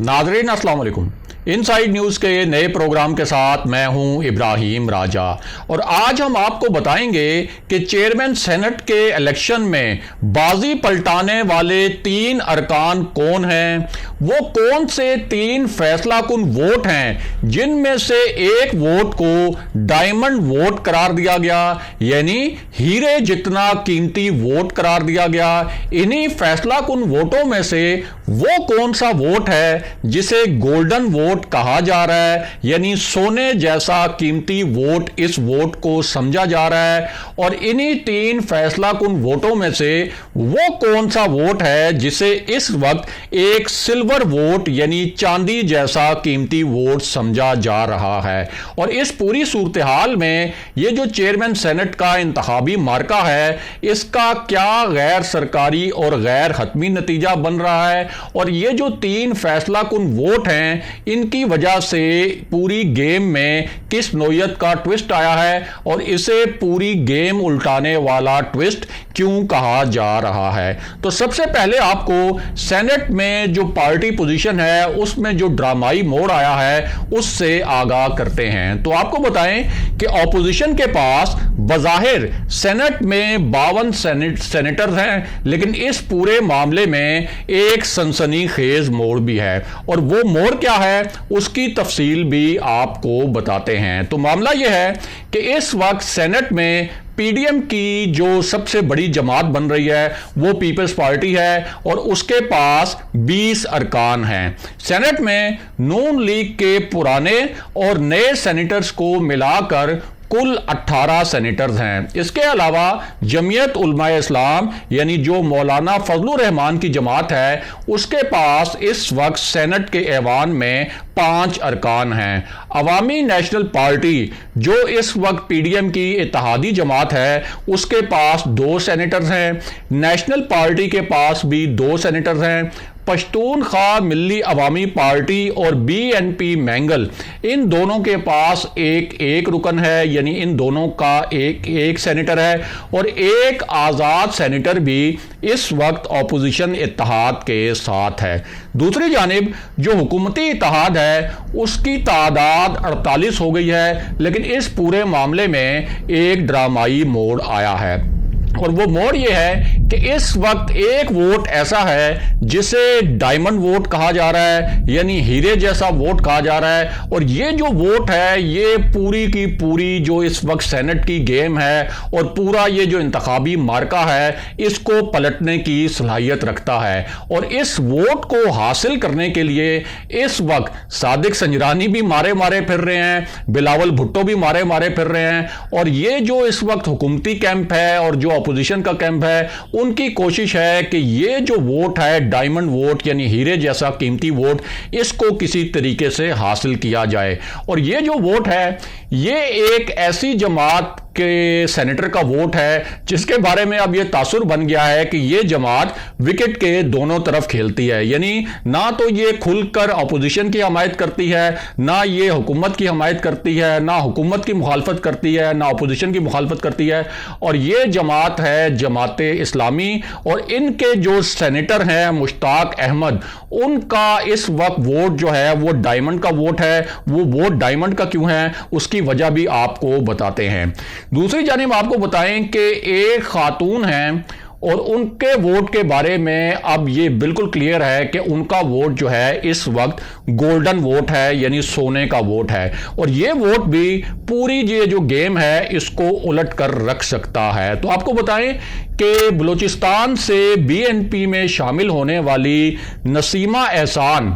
नाज़रीन अस्सलाम वालेकुम। इनसाइड न्यूज़ के नए प्रोग्राम के साथ मैं हूं इब्राहिम राजा और आज हम आपको बताएंगे कि चेयरमैन सेनेट के इलेक्शन में बाजी पलटाने वाले 3 अरकान कौन हैं, वो कौन से 3 फैसला कुन वोट हैं जिनमें से एक वोट को डायमंड वोट करार दिया गया, यानी हीरे जितना कीमती वोट करार दिया गया। इन्हीं फैसला कुन वोटों में से वो कौन सा वोट है जिसे गोल्डन वोट कहा जा रहा है, यानी सोने जैसा कीमती वोट इस वोट को समझा जा रहा है। और इन्हीं 3 फैसला कुन वोटों में से वो कौन सा वोट है जिसे इस वक्त एक सिल्वर वोट यानी चांदी जैसा कीमती वोट समझा जा रहा है। और इस पूरी सूरत हाल में ये जो चेयरमैन सेनेट का इंतखाबी मार्का है, इसका क्या गैर सरकारी और गैर हतमी नतीजा बन रहा है, और ये जो 3 फैसला कुन वोट हैं इनकी वजह से पूरी गेम में किस नोयत का ट्विस्ट आया है और इसे पूरी गेम उल्टाने वाला ट्विस्ट क्यों कहा जा रहा है। तो सबसे पहले आपको सेनेट में जो पार्टी पोजीशन है उसमें जो ड्रामाई मोड़ आया है उससे आगाह करते हैं। तो आपको बताएं कि ऑपोजिशन के पास बज़ाहिर सेनेट में 52 सेनेटर्स हैं, लेकिन इस पूरे मामले में एक सनसनीखेज मोड़ भी है, और वो मोड़ क्या है उसकी तफसील भी आपको बताते हैं। तो मामला यह है कि इस वक्त सेनेट में पीडीएम की जो सबसे बड़ी जमात बन रही है वो पीपल्स पार्टी है और उसके पास 20 अरकान हैं। सेनेट में नून लीग के पुराने और नए सेनेटर्स को मिलाकर कुल 18 सेनेटर्स हैं। इसके अलावा जमीयत उलमाए इस्लाम यानी जो मौलाना फजलुर रहमान की जमात है उसके पास इस वक्त सेनेट के ऐवान में 5 अरकान हैं। अवामी नेशनल पार्टी जो इस वक्त पीडीएम की इत्तेहादी जमात है उसके पास 2 सेनेटर्स हैं। नेशनल पार्टी के पास भी 2 सेनेटर्स हैं। पश्तूनख्वा मिल्ली अवामी पार्टी और बीएनपी मैंगल, इन दोनों के पास एक रुकन है, यानी इन दोनों का एक सेनेटर है, और एक आज़ाद सेनेटर भी इस वक्त ऑपोजिशन इत्तेहाद के साथ है। दूसरी जानिब जो हुकूमती इत्तेहाद है उसकी तादाद 48 हो गई है, लेकिन इस पूरे मामले में एक ड्रामाई मोड़ आया है, और वो मोड़ ये है कि इस वक्त एक वोट ऐसा है जिसे डायमंड वोट कहा जा रहा है, यानी हीरे जैसा वोट कहा जा रहा है। और ये जो वोट है ये पूरी की पूरी जो इस वक्त सेनेट की गेम है और पूरा ये जो इंतखाबी मार्का है इसको पलटने की सलाहियत रखता है। और इस वोट को हासिल करने के लिए इस वक्त सादिक संजरानी भी मारे मारे फिर रहे हैं, बिलावल भुट्टो भी मारे मारे फिर रहे हैं, और ये जो इस वक्त हुकूमती कैंप है और जो अपोजिशन का कैंप है उनकी कोशिश है कि ये जो वोट है डायमंड वोट यानी हीरे जैसा कीमती वोट, इसको किसी तरीके से हासिल किया जाए। और ये जो वोट है ये एक ऐसी जमात के सेनेटर का वोट है जिसके बारे में अब यह तासुर बन गया है कि यह जमात विकेट के दोनों तरफ खेलती है, यानी ना तो ये खुलकर अपोजिशन की हमायत करती है, ना ये हुकूमत की हमायत करती है, ना हुकूमत की मुखालफत करती है, ना अपोजिशन की मुखालफत करती है। और ये जमात है जमात इस्लामी, और इनके जो सेनेटर हैं मुश्ताक अहमद, उनका इस वक्त वोट जो है वो डायमंड का वोट है। वो वोट डायमंड का क्यों है उसकी वजह भी आपको बताते हैं। दूसरी जानिब आपको बताएं कि एक खातून हैं और उनके वोट के बारे में अब ये बिल्कुल क्लियर है कि उनका वोट जो है इस वक्त गोल्डन वोट है, यानी सोने का वोट है, और ये वोट भी पूरी ये जो गेम है इसको उलट कर रख सकता है। तो आपको बताएं कि बलूचिस्तान से बीएनपी में शामिल होने वाली नसीमा एहसान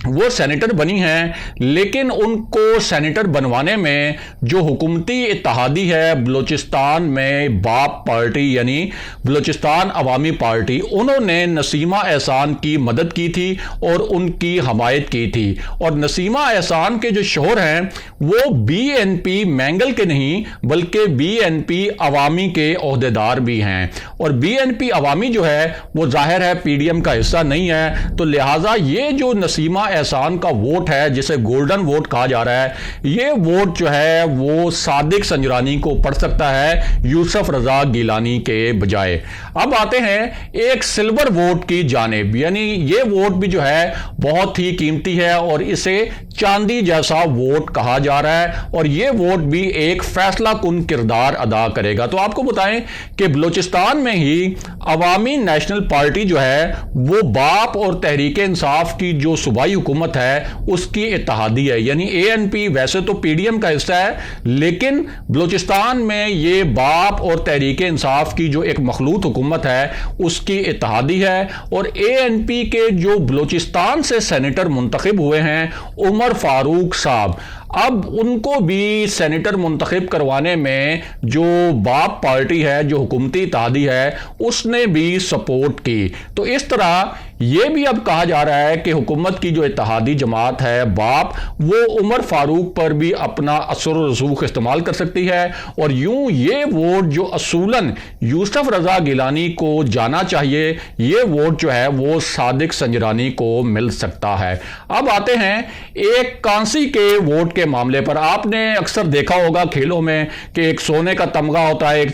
वो सेनेटर बनी हैं, लेकिन उनको सेनेटर बनवाने में जो हुकूमती इत्तेहादी है बलूचिस्तान में बाप पार्टी यानी बलूचिस्तान अवामी पार्टी, उन्होंने नसीमा एहसान की मदद की थी और उनकी हमायत की थी। और नसीमा एहसान के जो शोहर हैं वो बीएनपी मैंगल के नहीं बल्कि बीएनपी अवामी के ओहदेदार भी हैं, और बीएनपी अवामी जो है वो जाहिर है पीडीएम का हिस्सा नहीं है। तो लिहाजा ये जो नसीमा एहसान का वोट है, जिसे गोल्डन वोट कहा जा रहा है, ये वोट जो है वो सादिक संजरानी को पड़ सकता है यूसुफ रजा गिलानी के बजाय। अब आते हैं एक सिल्वर वोट की जानिब, यानी ये वोट भी जो है बहुत ही कीमती है और इसे चांदी जैसा वोट कहा जा रहा है और ये वोट भी एक फैसला कुन किरदार अदा करेगा। तो आपको बताएं कि बलूचिस्तान में ही अवामी नेशनल पार्टी जो है वो बाप और तहरीक इंसाफ की जो सूबाई हुकूमत है उसकी इत्तेहादी है, यानी ANP वैसे तो PDM का हिस्सा है, लेकिन बलूचिस्तान में ये बाप और तहरीक इंसाफ की जो एक मखलूत हुकूमत है उसकी इत्तेहादी है। और ANP के जो बलूचिस्तान से सेनेटर मुंतखब हुए हैं उमर फारूक साहब, अब उनको भी सेनेटर मुंतखब करवाने में जो बाप पार्टी है, जो हुकूमती इत्तेहादी है, उसने भी सपोर्ट की। तो इस तरह यह भी अब कहा जा रहा है कि हुकूमत की जो इत्तेहादी जमात है बाप, वो उमर फारूक पर भी अपना असर और रसूख इस्तेमाल कर सकती है और यूं ये वोट जो असूलन यूसुफ रजा गिलानी को जाना चाहिए, ये वोट जो है वो सादिक संजरानी को मिल सकता है। अब आते हैं एक कांसी के वोट के मामले पर। आपने अक्सर देखा होगा खेलों में कि एक सोने का तमगा होता है, एक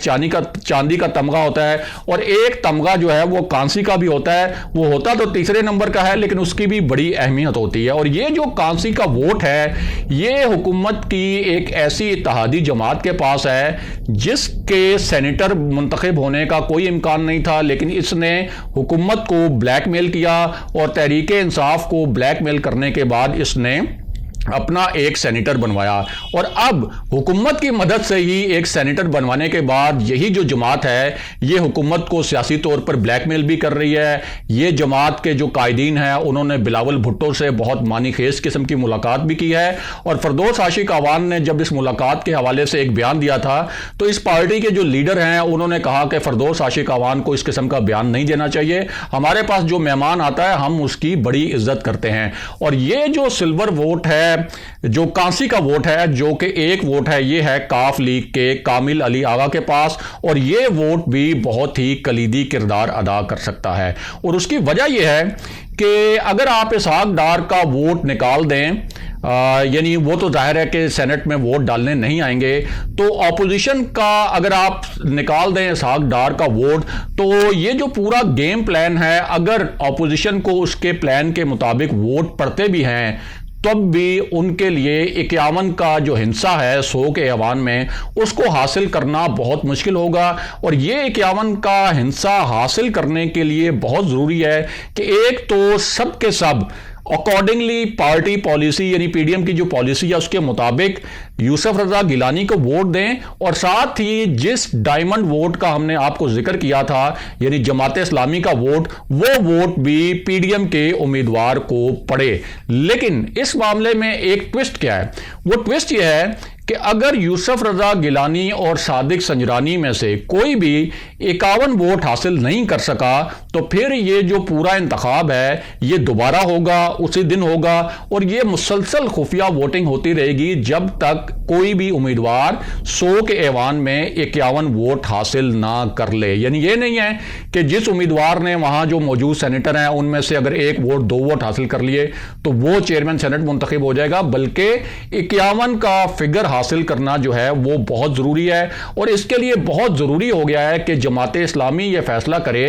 चांदी का तमगा होता है और एक तमगा जो है वो कांसी का भी होता है। वो होता तो तीसरे नंबर का है लेकिन उसकी भी बड़ी अहमियत होती है। और ये जो कांसी का वोट है ये हुकूमत की एक ऐसी इत्तेहादी जमात के पास है जिसके सेनेटर मुंतखब होने का कोई इम्कान नहीं था, लेकिन इसने हुकूमत को ब्लैकमेल किया और तहरीक इंसाफ को ब्लैकमेल करने के बाद इसने अपना एक सेनेटर बनवाया। और अब हुकूमत की मदद से ही एक सेनेटर बनवाने के बाद यही जो जमात है ये हुकूमत को सियासी तौर पर ब्लैकमेल भी कर रही है। ये जमात के जो कायदीन हैं उन्होंने बिलावल भुट्टो से बहुत मानीखेज किस्म की मुलाकात भी की है और फरदौस आशिक अवान ने जब इस मुलाकात के हवाले से एक बयान दिया था तो इस पार्टी के जो लीडर हैं उन्होंने कहा कि फरदौस आशिक अवान को इस किस्म का बयान नहीं देना चाहिए, हमारे पास जो मेहमान आता है हम उसकी बड़ी इज्जत करते हैं। और ये जो सिल्वर वोट है, जो कांसी का वोट है, जो कि एक वोट है, ये है काफ लीग के कामिल अली आगा के पास और ये वोट भी बहुत ही कलीदी किरदार अदा कर सकता है। और उसकी वजह यह है कि अगर आप इसहाक डार का वोट निकाल दें, यानी वो तो जाहिर है कि सेनेट में वोट डालने नहीं आएंगे, तो ऑपोजिशन का अगर आप निकाल दें इसहाक डार का वोट तो ये जो पूरा गेम प्लान है, अगर ऑपोजिशन को उसके प्लान के मुताबिक वोट पड़ते भी हैं तब भी उनके लिए 51 का जो हिस्सा है 100 के ऐवान में उसको हासिल करना बहुत मुश्किल होगा। और ये 51 का हिस्सा हासिल करने के लिए बहुत ज़रूरी है कि एक तो सब के सब अकॉर्डिंगली पार्टी पॉलिसी यानी PDM की जो पॉलिसी है उसके मुताबिक यूसुफ रजा गिलानी को वोट दें और साथ ही जिस डायमंड वोट का हमने आपको जिक्र किया था यानी जमात इस्लामी का वोट, वो वोट भी PDM के उम्मीदवार को पड़े। लेकिन इस मामले में एक ट्विस्ट क्या है, वो ट्विस्ट यह है कि अगर यूसुफ रजा गिलानी और सादिक संजरानी में से कोई भी 51 वोट हासिल नहीं कर सका तो फिर ये जो पूरा इंतखाब है ये दोबारा होगा, उसी दिन होगा और ये मुसलसल खुफिया वोटिंग होती रहेगी जब तक कोई भी उम्मीदवार 100 के ऐवान में 51 वोट हासिल ना कर ले। यानी ये नहीं है कि जिस उम्मीदवार ने वहां जो मौजूद सेनेटर हैं उनमें से अगर एक वोट 2 वोट हासिल कर लिए तो वो चेयरमैन सेनेट मुंतखब हो जाएगा, बल्कि 51 का फिगर हासिल करना जो है वो बहुत जरूरी है। और इसके लिए बहुत जरूरी हो गया है कि जमात इस्लामी यह फैसला करे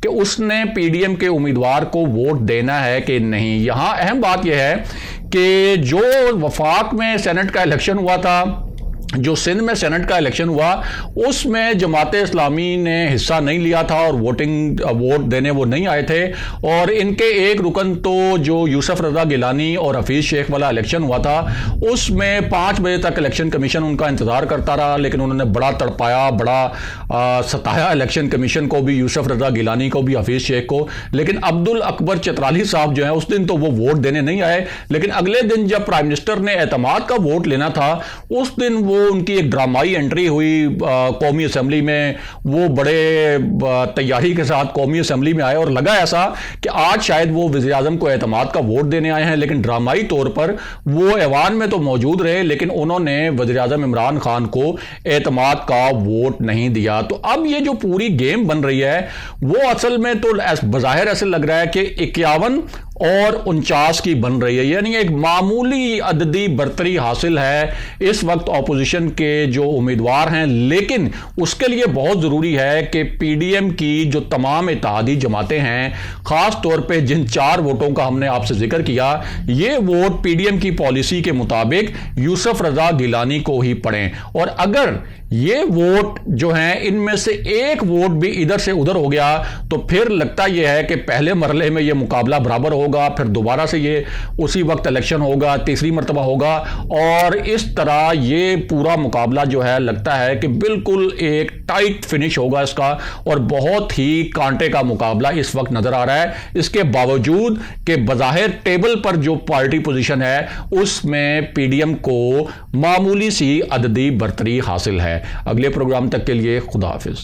कि उसने PDM के उम्मीदवार को वोट देना है कि नहीं। यहां अहम बात यह है कि जो वफाक में सेनेट का इलेक्शन हुआ था, जो सिंध में सेनेट का इलेक्शन हुआ, उसमें जमात इस्लामी ने हिस्सा नहीं लिया था और वोट देने वो नहीं आए थे। और इनके एक रुकन तो जो यूसुफ रजा गिलानी और हफीज शेख वाला इलेक्शन हुआ था उसमें 5 बजे तक इलेक्शन कमीशन उनका इंतजार करता रहा, लेकिन उन्होंने बड़ा तड़पाया, बड़ा सताया इलेक्शन कमीशन को भी, यूसुफ रजा गिलानी को भी, हफीज शेख को। लेकिन अब्दुल अकबर चित्राली साहब जो है उस दिन तो वो वोट देने नहीं आए, लेकिन अगले दिन जब प्राइम मिनिस्टर ने एतमाद का वोट लेना था उस दिन वो उनकी एक ड्रामाई एंट्री हुई कौमी असेंबली में। वो बड़े तैयारी के साथ कौमी असेंबली में आए और लगा ऐसा कि आज शायद वो वज़ीर आज़म को एतमाद का वोट देने आए हैं, लेकिन ड्रामाई तौर पर वो ऐवान में तो मौजूद रहे लेकिन उन्होंने वज़ीर आज़म इमरान खान को एतमाद का वोट नहीं दिया। तो अब ये जो पूरी गेम बन रही है वो असल में तो बज़ाहिर ऐसे लग रहा है कि 51 और 49 की बन रही है, यानी एक मामूली अददी बर्तरी हासिल है इस वक्त ऑपोजिशन के जो उम्मीदवार हैं। लेकिन उसके लिए बहुत ज़रूरी है कि पीडीएम की जो तमाम इत्तेहादी जमातें हैं, ख़ास तौर पे जिन 4 वोटों का हमने आपसे जिक्र किया, ये वोट पीडीएम की पॉलिसी के मुताबिक यूसुफ रजा गिलानी को ही पड़ें। और अगर ये वोट जो हैं इनमें से एक वोट भी इधर से उधर हो गया तो फिर लगता यह है कि पहले मरले में ये मुकाबला बराबर होगा, फिर दोबारा से ये उसी वक्त इलेक्शन होगा, तीसरी मरतबा होगा, और इस तरह ये पूरा मुकाबला जो है लगता है कि बिल्कुल एक टाइट फिनिश होगा इसका, और बहुत ही कांटे का मुकाबला इस वक्त नजर आ रहा है। इसके बावजूद कि बज़ाहिर टेबल पर जो पार्टी पोजीशन है उसमें पीडीएम को मामूली सी अददी बर्तरी हासिल है। अगले प्रोग्राम तक के लिए खुदा हाफिज।